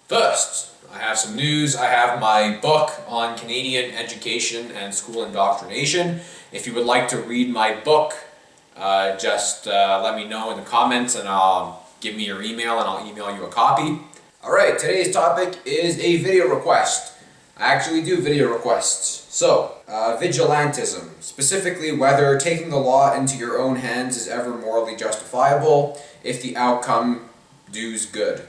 First, I have some news. I have my book on Canadian education and school indoctrination. If you would like to read my book, just let me know in the comments and give me your email and I'll email you a copy. Alright, today's topic is a video request. I actually do video requests. So, vigilantism, specifically whether taking the law into your own hands is ever morally justifiable if the outcome does good.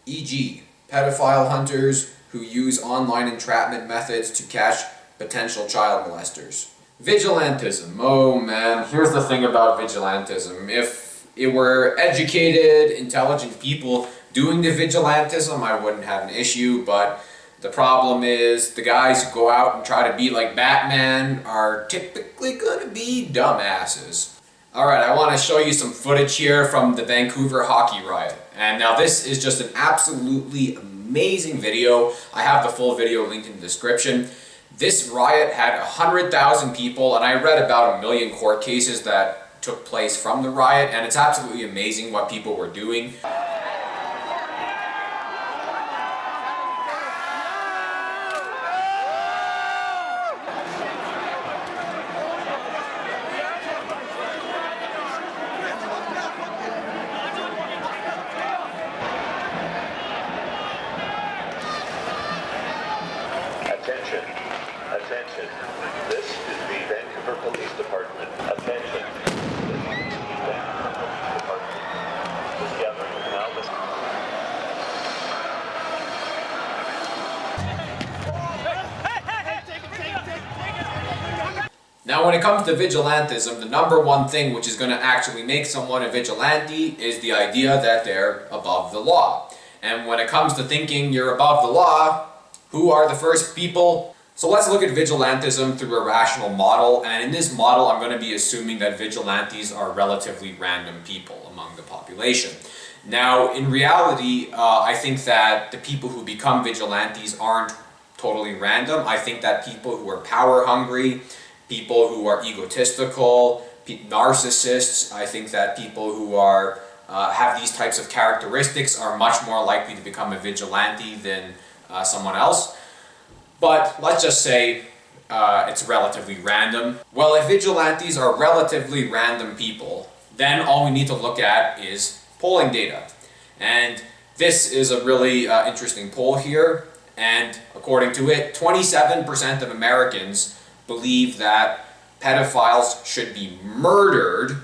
E.g., pedophile hunters who use online entrapment methods to catch potential child molesters. Vigilantism. Oh man, here's the thing about vigilantism. If it were educated, intelligent people doing the vigilantism, I wouldn't have an issue, but the problem is the guys who go out and try to be like Batman are typically going to be dumbasses. Alright, I want to show you some footage here from the Vancouver Hockey Riot. And now this is just an absolutely amazing video. I have the full video linked in the description. This riot had 100,000 people, and I read about 1 million court cases that took place from the riot, and it's absolutely amazing what people were doing. Attention. This is the Vancouver Police Department. Attention. This is the Vancouver Police Department. Together, now listen. Now when it comes to vigilantism, the number one thing which is going to actually make someone a vigilante is the idea that they're above the law. And when it comes to thinking you're above the law, who are the first people? So let's look at vigilantism through a rational model, and in this model I'm going to be assuming that vigilantes are relatively random people among the population. Now in reality, I think that the people who become vigilantes aren't totally random. I think that people who are power hungry, people who are egotistical, narcissists, I think that people who are have these types of characteristics are much more likely to become a vigilante than someone else. But let's just say it's relatively random. Well, if vigilantes are relatively random people, then all we need to look at is polling data. And this is a really interesting poll here. And according to it, 27% of Americans believe that pedophiles should be murdered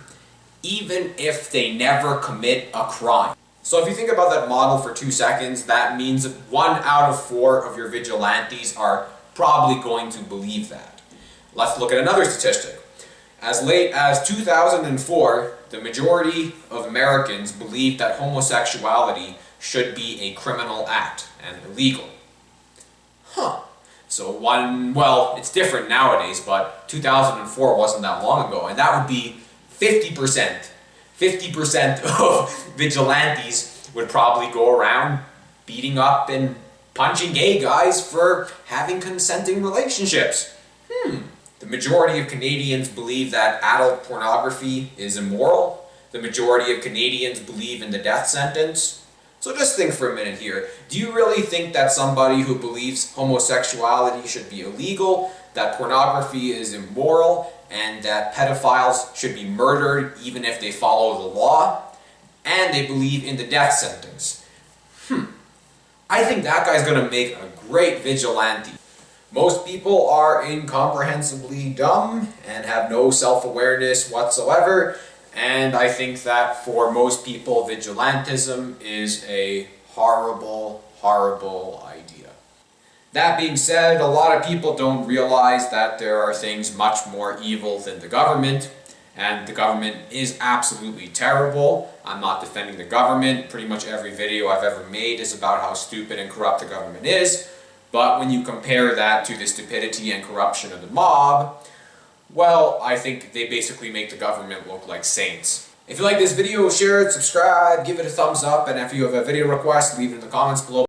even if they never commit a crime. So if you think about that model for 2 seconds, that means that 1 out of 4 of your vigilantes are probably going to believe that. Let's look at another statistic. As late as 2004, the majority of Americans believed that homosexuality should be a criminal act and illegal. So well, it's different nowadays, but 2004 wasn't that long ago, and that would be 50%. 50% of vigilantes would probably go around beating up and punching gay guys for having consenting relationships. The majority of Canadians believe that adult pornography is immoral. The majority of Canadians believe in the death sentence. So just think for a minute here. Do you really think that somebody who believes homosexuality should be illegal, that pornography is immoral, and that pedophiles should be murdered even if they follow the law, and they believe in the death sentence? I think that guy's going to make a great vigilante. Most people are incomprehensibly dumb and have no self-awareness whatsoever, and I think that for most people, vigilantism is a horrible, horrible idea. That being said, a lot of people don't realize that there are things much more evil than the government, and the government is absolutely terrible. I'm not defending the government. Pretty much every video I've ever made is about how stupid and corrupt the government is, but when you compare that to the stupidity and corruption of the mob, well, I think they basically make the government look like saints. If you like this video, share it, subscribe, give it a thumbs up, and if you have a video request, leave it in the comments below.